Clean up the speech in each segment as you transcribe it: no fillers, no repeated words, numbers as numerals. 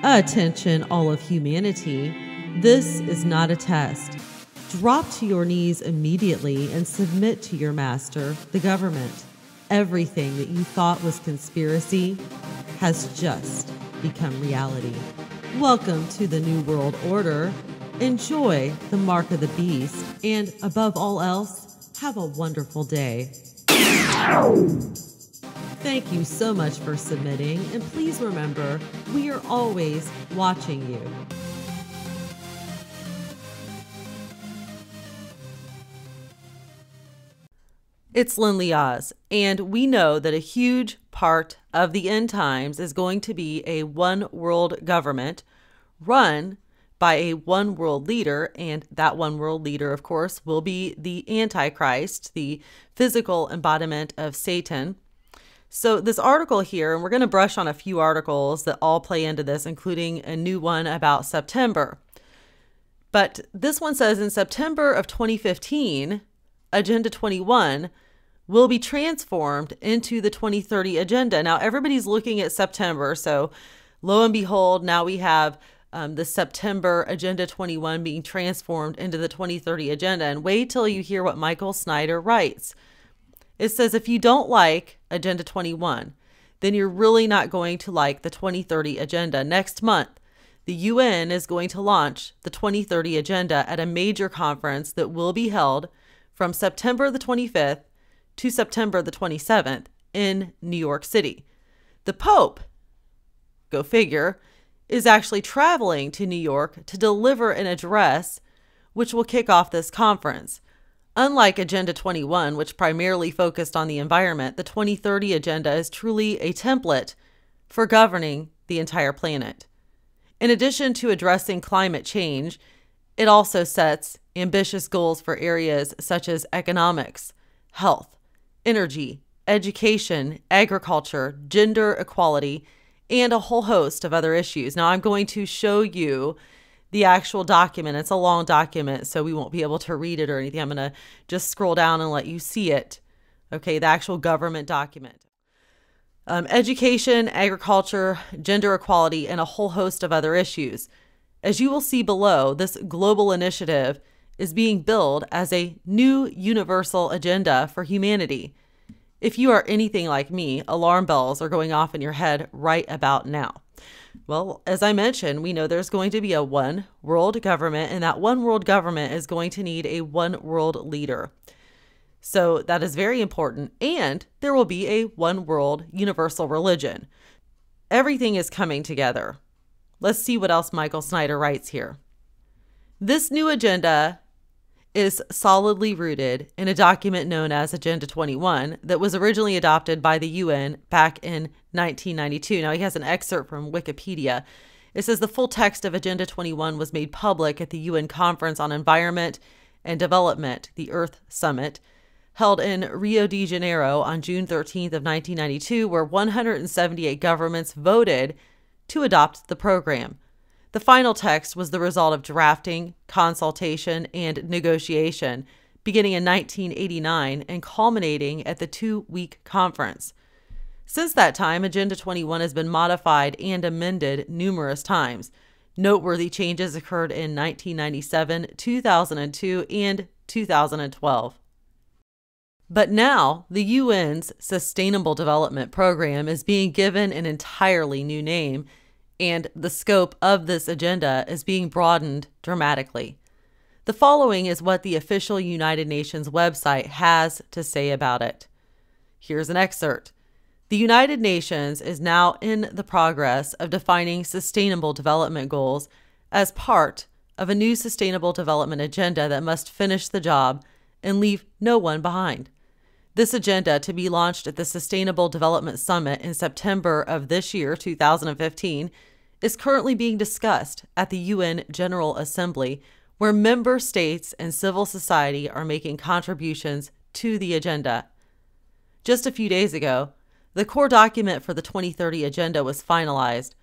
Attention, all of humanity. This is not a test. Drop to your knees immediately and submit to your master, the government. Everything that you thought was conspiracy has just become reality. Welcome to the New World Order. Enjoy the mark of the beast, and above all else, have a wonderful day. Thank you so much for submitting, and please remember, we are always watching you. It's Lindley Oz, and we know that a huge part of the end times is going to be a one world government run by a one world leader, and that one world leader, of course, will be the Antichrist, the physical embodiment of Satan. So this article here, and we're going to brush on a few articles that all play into this, including a new one about September. But this one says in September of 2015, Agenda 21 will be transformed into the 2030 agenda. Now, everybody's looking at September. So lo and behold, now we have the September Agenda 21 being transformed into the 2030 agenda. And wait till you hear what Michael Snyder writes. It says, if you don't like Agenda 21, then you're really not going to like the 2030 agenda. Next month, the UN is going to launch the 2030 agenda at a major conference that will be held from September the 25th to September the 27th in New York City. The Pope, go figure, is actually traveling to New York to deliver an address which will kick off this conference. Unlike Agenda 21, which primarily focused on the environment, the 2030 agenda is truly a template for governing the entire planet. In addition to addressing climate change, it also sets ambitious goals for areas such as economics, health, energy, education, agriculture, gender equality, and a whole host of other issues. Now, I'm going to show you the actual document. It's a long document, so we won't be able to read it or anything. I'm going to just scroll down and let you see it. Okay, the actual government document. Education, agriculture, gender equality, and a whole host of other issues. As you will see below, this global initiative is being billed as a new universal agenda for humanity. If you are anything like me, alarm bells are going off in your head right about now. Well, as I mentioned, we know there's going to be a one world government, and that one world government is going to need a one world leader. So that is very important. And there will be a one world universal religion. Everything is coming together. Let's see what else Michael Snyder writes here. This new agenda is solidly rooted in a document known as Agenda 21 that was originally adopted by the UN back in 1992. Now, he has an excerpt from Wikipedia. It says the full text of Agenda 21 was made public at the UN Conference on Environment and Development, the Earth Summit, held in Rio de Janeiro on June 13th of 1992, where 178 governments voted to adopt the program. The final text was the result of drafting, consultation, and negotiation beginning in 1989 and culminating at the 2-week conference. Since that time, Agenda 21 has been modified and amended numerous times. Noteworthy changes occurred in 1997, 2002, and 2012. But now, the UN's Sustainable Development Program is being given an entirely new name, and the scope of this agenda is being broadened dramatically. The following is what the official United Nations website has to say about it. Here's an excerpt. The United Nations is now in the progress of defining sustainable development goals as part of a new sustainable development agenda that must finish the job and leave no one behind. This agenda, to be launched at the Sustainable Development Summit in September of this year, 2015, is currently being discussed at the UN General Assembly, where member states and civil society are making contributions to the agenda. Just a few days ago, the core document for the 2030 agenda was finalized.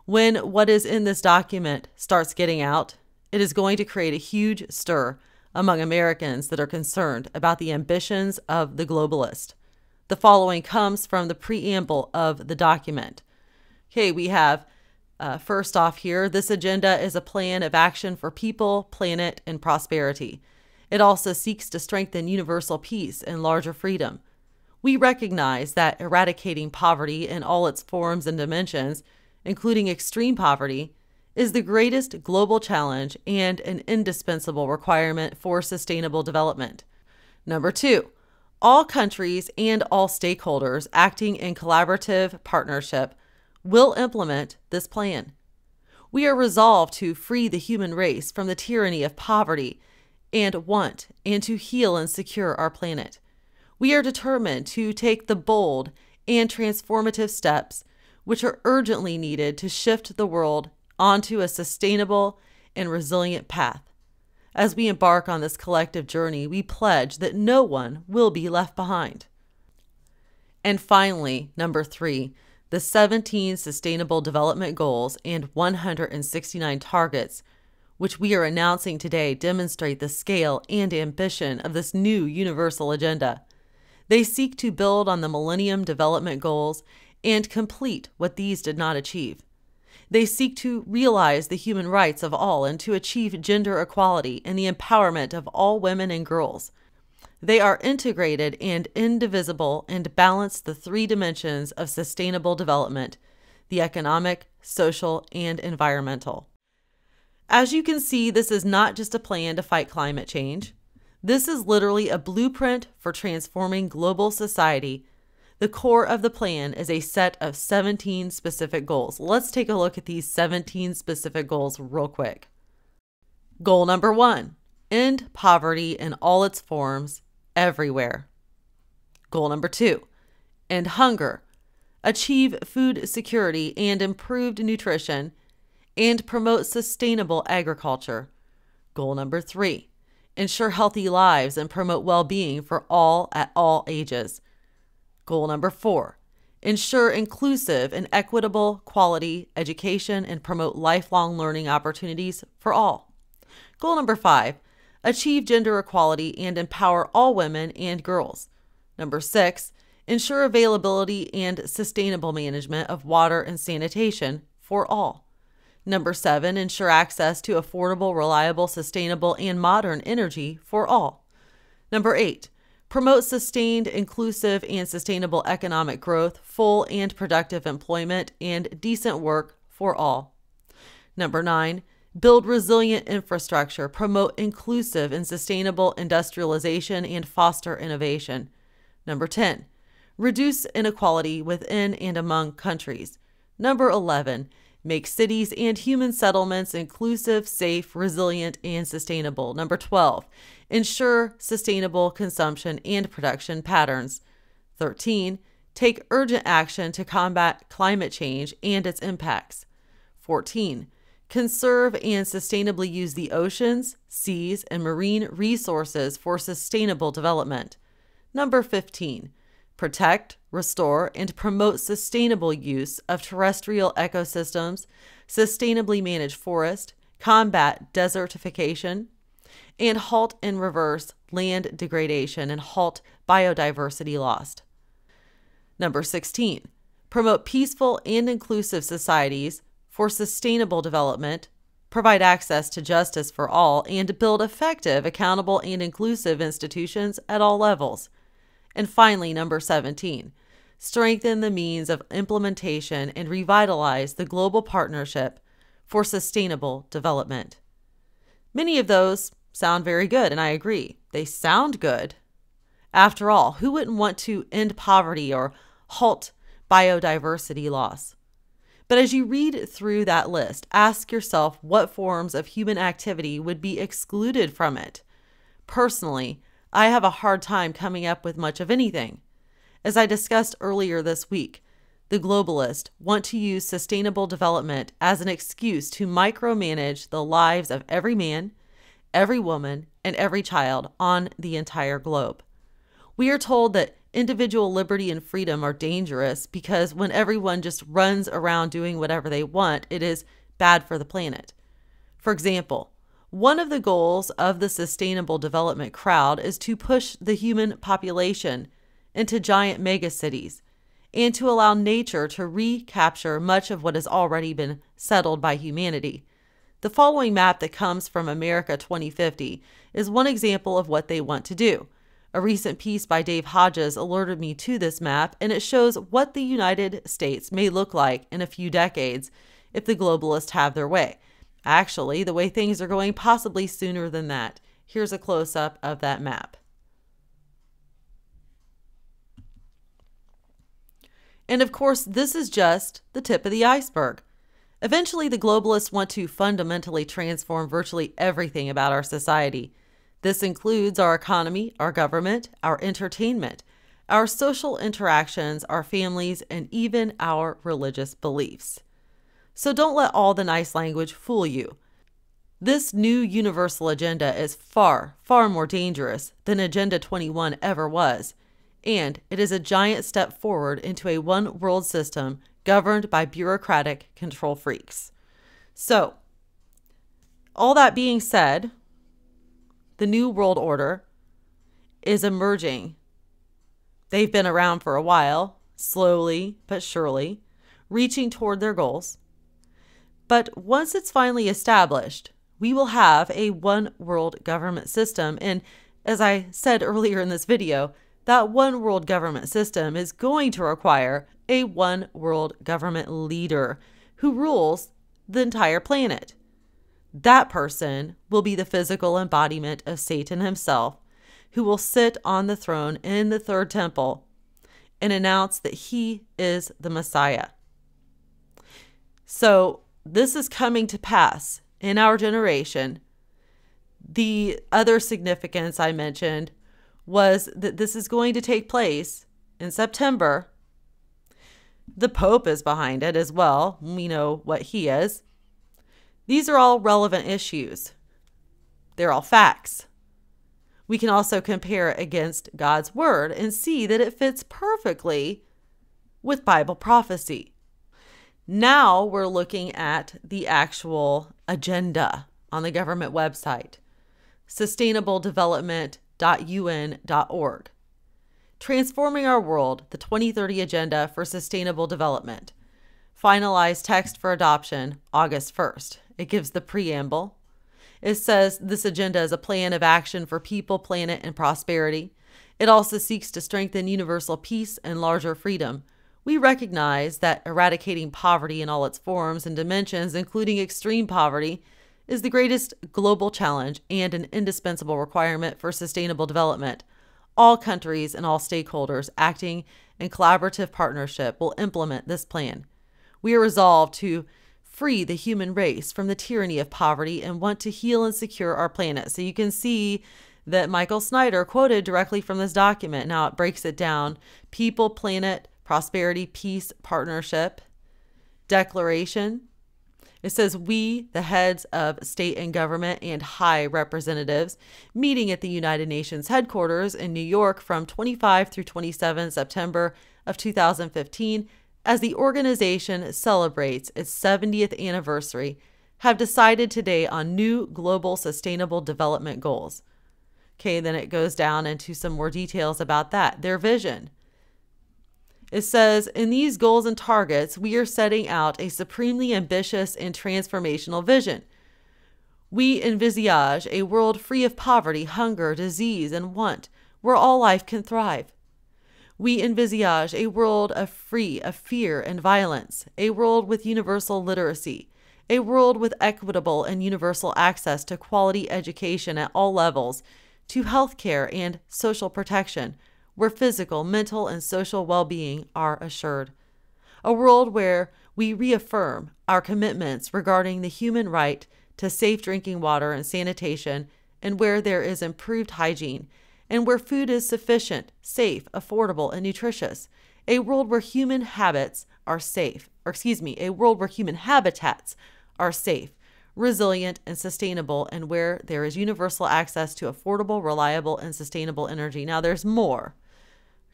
When what is in this document starts getting out, it is going to create a huge stir among Americans that are concerned about the ambitions of the globalist. The following comes from the preamble of the document. Okay, we have First off here, this agenda is a plan of action for people, planet, and prosperity. It also seeks to strengthen universal peace and larger freedom. We recognize that eradicating poverty in all its forms and dimensions, including extreme poverty, is the greatest global challenge and an indispensable requirement for sustainable development. Number 2, all countries and all stakeholders acting in collaborative partnership will implement this plan. We are resolved to free the human race from the tyranny of poverty and want, and to heal and secure our planet. We are determined to take the bold and transformative steps which are urgently needed to shift the world onto a sustainable and resilient path. As we embark on this collective journey, we pledge that no one will be left behind. And finally, number 3, the 17 Sustainable Development Goals and 169 targets, which we are announcing today, demonstrate the scale and ambition of this new universal agenda. They seek to build on the Millennium Development Goals and complete what these did not achieve. They seek to realize the human rights of all and to achieve gender equality and the empowerment of all women and girls. They are integrated and indivisible and balance the 3 dimensions of sustainable development: the economic, social, and environmental. As you can see, this is not just a plan to fight climate change. This is literally a blueprint for transforming global society. The core of the plan is a set of 17 specific goals. Let's take a look at these 17 specific goals real quick. Goal number 1, end poverty in all its forms, everywhere. Goal number 2, end hunger, achieve food security and improved nutrition, and promote sustainable agriculture. Goal number 3, ensure healthy lives and promote well-being for all at all ages. Goal number 4, ensure inclusive and equitable quality education and promote lifelong learning opportunities for all. Goal number 5, achieve gender equality and empower all women and girls. Number 6, ensure availability and sustainable management of water and sanitation for all. Number 7, ensure access to affordable, reliable, sustainable, and modern energy for all. Number 8, promote sustained, inclusive, and sustainable economic growth, full and productive employment, and decent work for all. Number 9, build resilient infrastructure, promote inclusive and sustainable industrialization, and foster innovation. Number 10, reduce inequality within and among countries. Number 11, make cities and human settlements inclusive, safe, resilient, and sustainable. Number 12, ensure sustainable consumption and production patterns. 13, take urgent action to combat climate change and its impacts. 14, conserve and sustainably use the oceans, seas, and marine resources for sustainable development. Number 15, protect, restore, and promote sustainable use of terrestrial ecosystems, sustainably manage forest, combat desertification, and halt and reverse land degradation and halt biodiversity loss. Number 16, promote peaceful and inclusive societies for sustainable development, provide access to justice for all, and build effective, accountable, and inclusive institutions at all levels. And finally, number 17, strengthen the means of implementation and revitalize the global partnership for sustainable development. Many of those sound very good, and I agree. They sound good. After all, who wouldn't want to end poverty or halt biodiversity loss? But as you read through that list, ask yourself what forms of human activity would be excluded from it. Personally, I have a hard time coming up with much of anything. As I discussed earlier this week, the globalists want to use sustainable development as an excuse to micromanage the lives of every man, every woman, and every child on the entire globe. We are told that individual liberty and freedom are dangerous because when everyone just runs around doing whatever they want, it is bad for the planet. For example, one of the goals of the sustainable development crowd is to push the human population into giant megacities and to allow nature to recapture much of what has already been settled by humanity. The following map that comes from America 2050 is one example of what they want to do. A recent piece by Dave Hodges alerted me to this map, and it shows what the United States may look like in a few decades if the globalists have their way. Actually, the way things are going, possibly sooner than that. Here's a close-up of that map. And of course, this is just the tip of the iceberg. Eventually, the globalists want to fundamentally transform virtually everything about our society. This includes our economy, our government, our entertainment, our social interactions, our families, and even our religious beliefs. So don't let all the nice language fool you. This new universal agenda is far, far more dangerous than Agenda 21 ever was, and it is a giant step forward into a one-world system governed by bureaucratic control freaks. So, all that being said, the New World Order is emerging. They've been around for a while, slowly but surely, reaching toward their goals. But once it's finally established, we will have a one-world government system. And as I said earlier in this video, that one-world government system is going to require a one-world government leader who rules the entire planet. That person will be the physical embodiment of Satan himself, who will sit on the throne in the third temple and announce that he is the Messiah. So this is coming to pass in our generation. The other significance I mentioned was that this is going to take place in September. The Pope is behind it as well. We know what he is. These are all relevant issues. They're all facts. We can also compare it against God's word and see that it fits perfectly with Bible prophecy. Now we're looking at the actual agenda on the government website, sustainabledevelopment.un.org. Transforming Our World, the 2030 Agenda for Sustainable Development. Finalized text for adoption August 1st. It gives the preamble. It says this agenda is a plan of action for people, planet, and prosperity. It also seeks to strengthen universal peace and larger freedom. We recognize that eradicating poverty in all its forms and dimensions, including extreme poverty, is the greatest global challenge and an indispensable requirement for sustainable development. All countries and all stakeholders acting in collaborative partnership will implement this plan. We are resolved to free the human race from the tyranny of poverty and want to heal and secure our planet. So you can see that Michael Snyder quoted directly from this document. Now it breaks it down. People, planet, prosperity, peace, partnership, declaration. It says, we, the heads of state and government and high representatives, meeting at the United Nations headquarters in New York from 25 through 27 September of 2015, as the organization celebrates its 70th anniversary, have decided today on new global sustainable development goals. Okay, then it goes down into some more details about that, their vision. It says, in these goals and targets, we are setting out a supremely ambitious and transformational vision. We envisage a world free of poverty, hunger, disease, and want, where all life can thrive. We envisage a world free of fear and violence, a world with universal literacy, a world with equitable and universal access to quality education at all levels, to health care and social protection, where physical, mental, and social well-being are assured. A world where we reaffirm our commitments regarding the human right to safe drinking water and sanitation, and where there is improved hygiene, and where food is sufficient, safe, affordable, and nutritious. A world where human habits are safe, a world where human habitats are safe, resilient, and sustainable, and where there is universal access to affordable, reliable, and sustainable energy. Now there's more.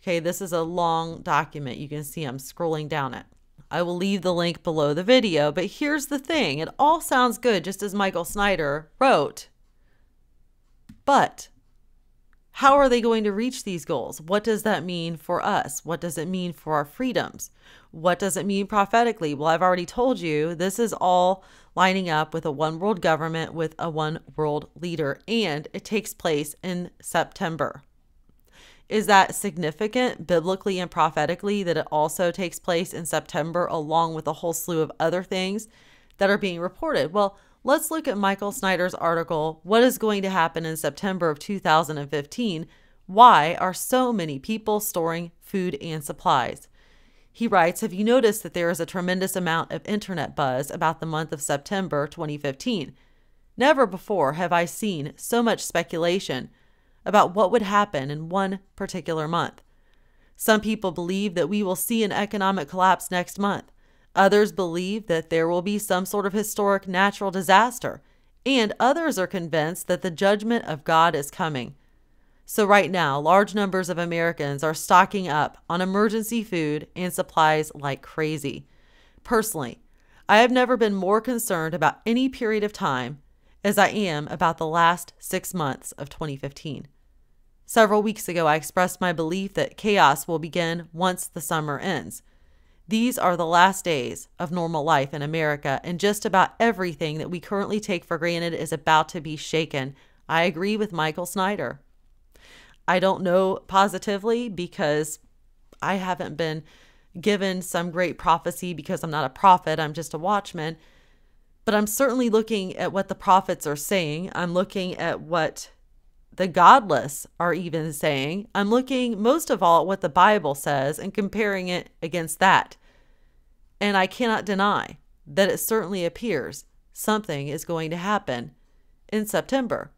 Okay, this is a long document. You can see I'm scrolling down it. I will leave the link below the video, but here's the thing. It all sounds good, just as Michael Snyder wrote. But How are they going to reach these goals? What does that mean for us? What does it mean for our freedoms? What does it mean prophetically? Well, I've already told you this is all lining up with a one world government with a one world leader, and it takes place in September. Is that significant biblically and prophetically that it also takes place in September along with a whole slew of other things that are being reported? Well, let's look at Michael Snyder's article, What is Going to Happen in September of 2015? Why are so many people storing food and supplies? He writes, have you noticed that there is a tremendous amount of internet buzz about the month of September 2015? Never before have I seen so much speculation about what would happen in one particular month. Some people believe that we will see an economic collapse next month. Others believe that there will be some sort of historic natural disaster, and others are convinced that the judgment of God is coming. So right now, large numbers of Americans are stocking up on emergency food and supplies like crazy. Personally, I have never been more concerned about any period of time as I am about the last 6 months of 2015. Several weeks ago, I expressed my belief that chaos will begin once the summer ends. These are the last days of normal life in America, and just about everything that we currently take for granted is about to be shaken. I agree with Michael Snyder. I don't know positively because I haven't been given some great prophecy because I'm not a prophet, I'm just a watchman. But I'm certainly looking at what the prophets are saying. I'm looking at what the godless are even saying. I'm looking most of all at what the Bible says and comparing it against that. And I cannot deny that it certainly appears something is going to happen in September.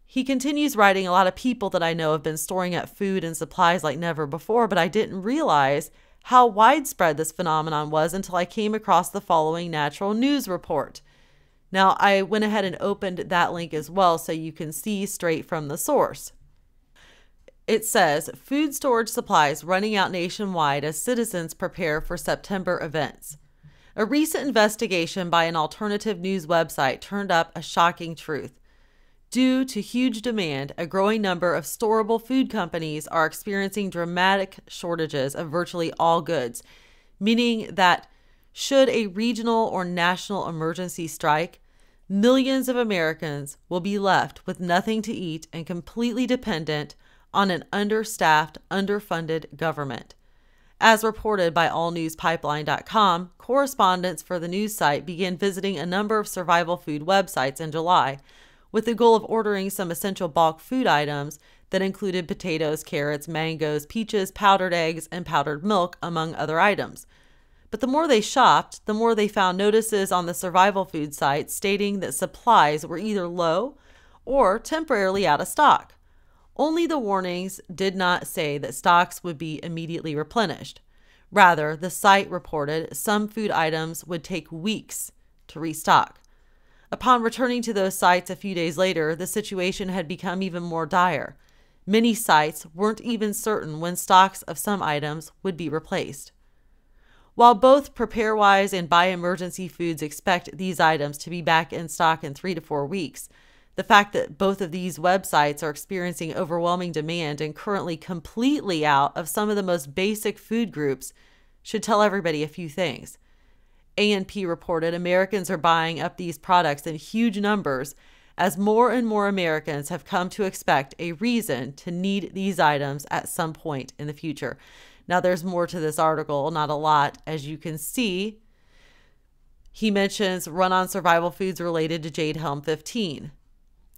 He continues writing, a lot of people that I know have been storing up food and supplies like never before, but I didn't realize how widespread this phenomenon was until I came across the following natural news report. Now, I went ahead and opened that link as well so you can see straight from the source. It says, food storage supplies running out nationwide as citizens prepare for September events. A recent investigation by an alternative news website turned up a shocking truth. Due to huge demand, a growing number of storable food companies are experiencing dramatic shortages of virtually all goods, meaning that should a regional or national emergency strike, millions of Americans will be left with nothing to eat and completely dependent on an understaffed, underfunded government. As reported by allnewspipeline.com, correspondents for the news site began visiting a number of survival food websites in July with the goal of ordering some essential bulk food items that included potatoes, carrots, mangoes, peaches, powdered eggs, and powdered milk, among other items. But the more they shopped, the more they found notices on the survival food sites stating that supplies were either low or temporarily out of stock. Only the warnings did not say that stocks would be immediately replenished. Rather, the site reported some food items would take weeks to restock. Upon returning to those sites a few days later, the situation had become even more dire. Many sites weren't even certain when stocks of some items would be replaced. While both PrepareWise and Buy Emergency Foods expect these items to be back in stock in 3 to 4 weeks, the fact that both of these websites are experiencing overwhelming demand and currently completely out of some of the most basic food groups should tell everybody a few things. ANP reported Americans are buying up these products in huge numbers as more and more Americans have come to expect a reason to need these items at some point in the future. Now, there's more to this article, not a lot, as you can see. He mentions run-on survival foods related to Jade Helm 15.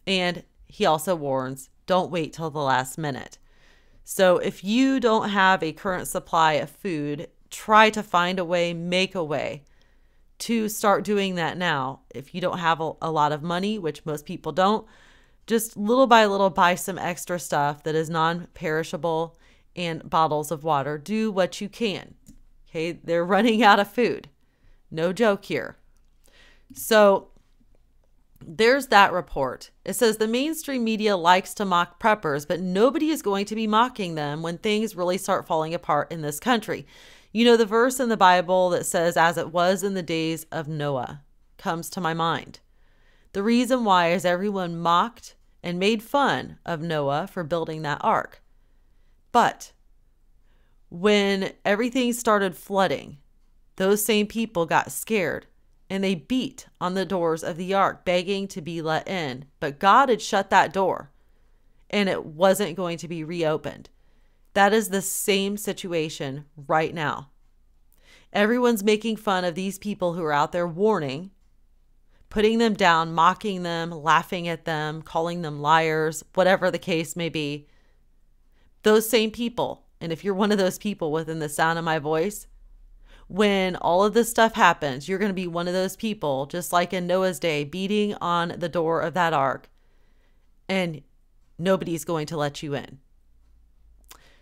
And he also warns, don't wait till the last minute. So if you don't have a current supply of food, try to find a way, make a way to start doing that now. If you don't have a lot of money, which most people don't, just little by little buy some extra stuff that is non-perishable and bottles of water. Do what you can. Okay, they're running out of food. No joke here. So there's that report. It says the mainstream media likes to mock preppers, but nobody is going to be mocking them when things really start falling apart in this country. You know, the verse in the Bible that says, as it was in the days of Noah, comes to my mind. The reason why is everyone mocked and made fun of Noah for building that ark. But when everything started flooding, those same people got scared and they beat on the doors of the ark, begging to be let in. But God had shut that door and it wasn't going to be reopened. That is the same situation right now. Everyone's making fun of these people who are out there warning, putting them down, mocking them, laughing at them, calling them liars, whatever the case may be. Those same people, and if you're one of those people within the sound of my voice, when all of this stuff happens, you're going to be one of those people, just like in Noah's day, beating on the door of that ark, and nobody's going to let you in.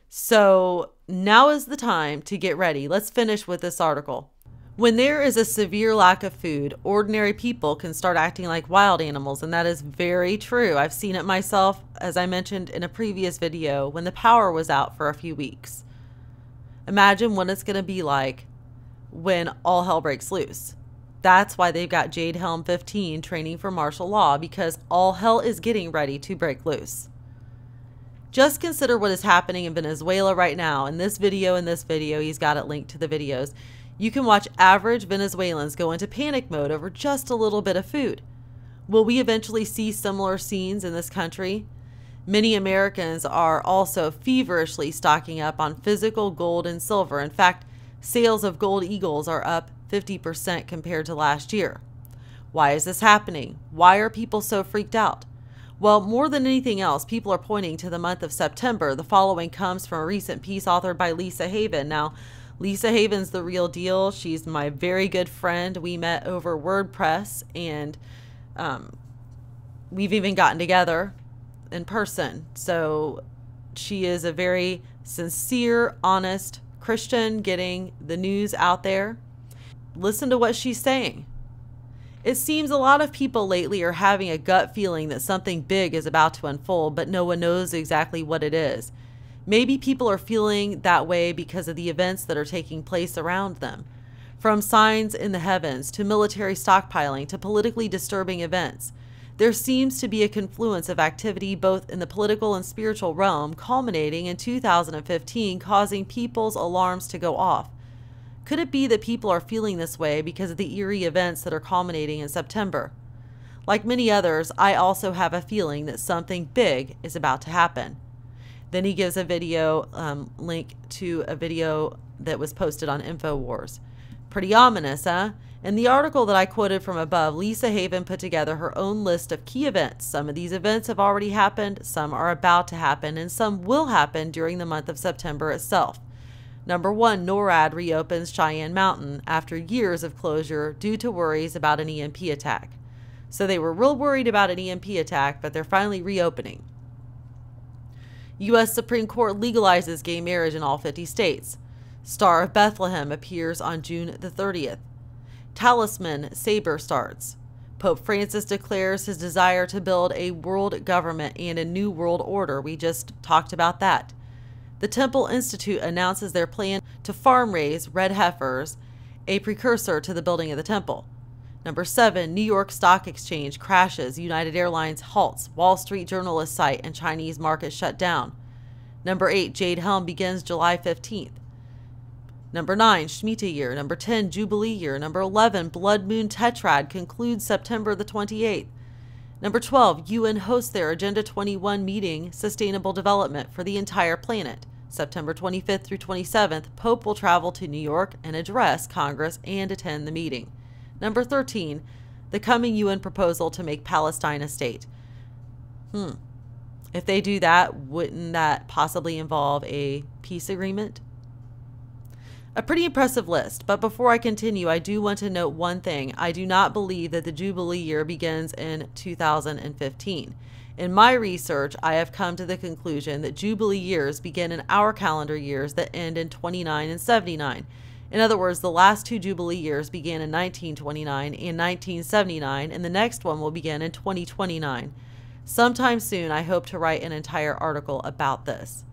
So now is the time to get ready. Let's finish with this article. When there is a severe lack of food, ordinary people can start acting like wild animals, and that is very true. I've seen it myself, as I mentioned in a previous video, when the power was out for a few weeks. Imagine what it's going to be like when all hell breaks loose. That's why they've got Jade Helm 15 training for martial law, because all hell is getting ready to break loose. Just consider what is happening in Venezuela right now. In this video, he's got it linked to the videos. You can watch average Venezuelans go into panic mode over just a little bit of food. Will we eventually see similar scenes in this country? Many Americans are also feverishly stocking up on physical gold and silver. In fact, sales of gold eagles are up 50% compared to last year. Why is this happening? Why are people so freaked out? Well, more than anything else, people are pointing to the month of September. The following comes from a recent piece authored by Lisa Haven. Now, Lisa Haven's the real deal. She's my very good friend. We met over WordPress, and we've even gotten together in person. So she is a very sincere, honest Christian getting the news out there. Listen to what she's saying. It seems a lot of people lately are having a gut feeling that something big is about to unfold, but no one knows exactly what it is. Maybe people are feeling that way because of the events that are taking place around them. From signs in the heavens to military stockpiling to politically disturbing events, there seems to be a confluence of activity both in the political and spiritual realm, culminating in 2015, causing people's alarms to go off. Could it be that people are feeling this way because of the eerie events that are culminating in September? Like many others, I also have a feeling that something big is about to happen. Then he gives a video link to a video that was posted on InfoWars. Pretty ominous, huh? In the article that I quoted from above, Lisa Haven put together her own list of key events. Some of these events have already happened, some are about to happen, and some will happen during the month of September itself. Number 1, NORAD reopens Cheyenne Mountain after years of closure due to worries about an EMP attack. So they were real worried about an EMP attack, but they're finally reopening. U.S. Supreme Court legalizes gay marriage in all 50 states. Star of Bethlehem appears on June the 30th. Talisman saber starts. Pope Francis declares his desire to build a world government and a new world order. We just talked about that. The Temple Institute announces their plan to farm raise red heifers, a precursor to the building of the temple. Number 7, New York Stock Exchange crashes, United Airlines halts, Wall Street Journal site, and Chinese market shut down. Number 8, Jade Helm begins July 15th. Number 9, Shemitah year. Number 10, Jubilee year. Number 11, Blood Moon Tetrad concludes September the 28th. Number 12, UN hosts their Agenda 21 meeting, Sustainable Development for the entire planet. September 25th through 27th, Pope will travel to New York and address Congress and attend the meeting. Number 13, the coming UN proposal to make Palestine a state. If they do that, wouldn't that possibly involve a peace agreement? A pretty impressive list, but before I continue, I do want to note one thing. I do not believe that the Jubilee year begins in 2015. In my research, I have come to the conclusion that Jubilee years begin in our calendar years that end in 29 and 79. In other words, the last 2 Jubilee years began in 1929 and 1979, and the next one will begin in 2029. Sometime soon, I hope to write an entire article about this.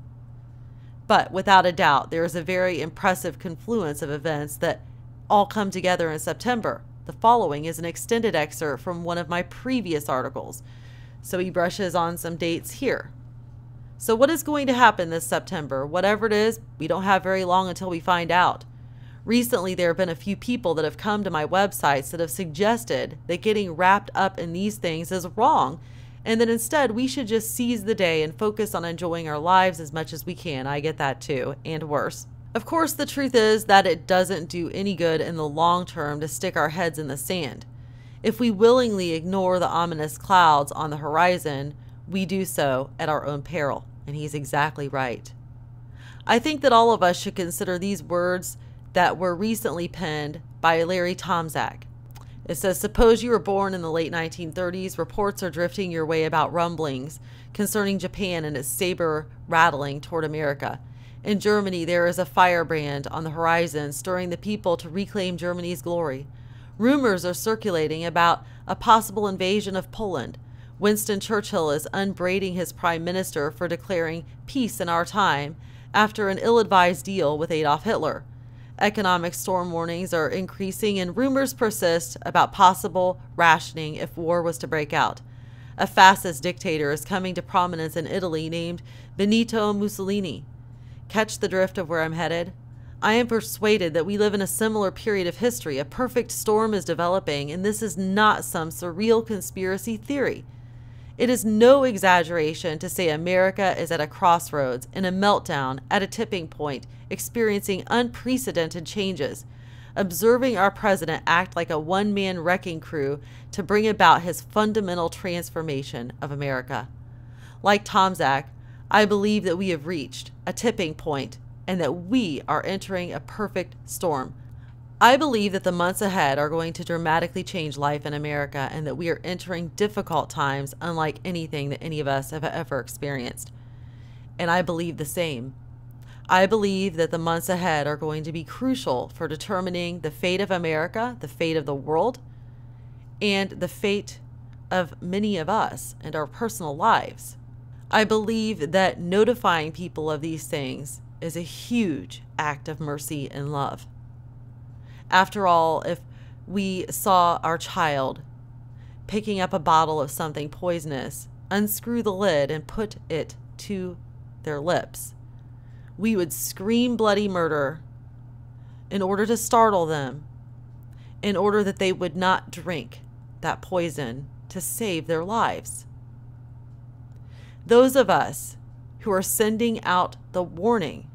But without a doubt, there is a very impressive confluence of events that all come together in September. The following is an extended excerpt from one of my previous articles. So he brushes on some dates here. So what is going to happen this September? Whatever it is, we don't have very long until we find out. Recently, there have been a few people that have come to my websites that have suggested that getting wrapped up in these things is wrong, and that instead we should just seize the day and focus on enjoying our lives as much as we can. I get that too, and worse. Of course, the truth is that it doesn't do any good in the long term to stick our heads in the sand. If we willingly ignore the ominous clouds on the horizon, we do so at our own peril, and he's exactly right. I think that all of us should consider these words that were recently penned by Larry Tomczak. It says, suppose you were born in the late 1930s, reports are drifting your way about rumblings concerning Japan and its saber rattling toward America. In Germany, there is a firebrand on the horizon, stirring the people to reclaim Germany's glory. Rumors are circulating about a possible invasion of Poland. Winston Churchill is unbraiding his prime minister for declaring peace in our time after an ill-advised deal with Adolf Hitler. Economic storm warnings are increasing and rumors persist about possible rationing if war was to break out. A fascist dictator is coming to prominence in Italy named Benito Mussolini. Catch the drift of where I'm headed? I am persuaded that we live in a similar period of history. A perfect storm is developing, and this is not some surreal conspiracy theory. It is no exaggeration to say America is at a crossroads, in a meltdown, at a tipping point, experiencing unprecedented changes. Observing our president act like a one-man wrecking crew to bring about his fundamental transformation of America. Like Tomczak, I believe that we have reached a tipping point and that we are entering a perfect storm. I believe that the months ahead are going to dramatically change life in America and that we are entering difficult times unlike anything that any of us have ever experienced. And I believe the same. I believe that the months ahead are going to be crucial for determining the fate of America, the fate of the world, and the fate of many of us and our personal lives. I believe that notifying people of these things is a huge act of mercy and love. After all, if we saw our child picking up a bottle of something poisonous, unscrew the lid and put it to their lips, we would scream bloody murder in order to startle them, in order that they would not drink that poison to save their lives. Those of us who are sending out the warning,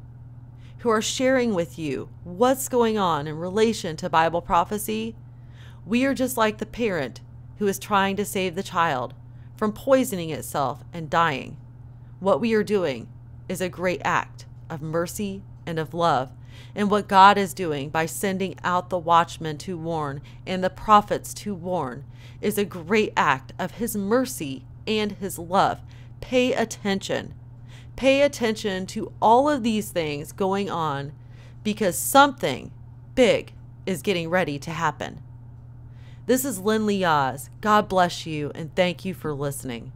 who are sharing with you what's going on in relation to Bible prophecy, we are just like the parent who is trying to save the child from poisoning itself and dying. What we are doing is a great act of mercy and of love. And what God is doing by sending out the watchmen to warn and the prophets to warn is a great act of his mercy and his love. Pay attention. Pay attention to all of these things going on because something big is getting ready to happen. This is Lynn Lee Oz. God bless you and thank you for listening.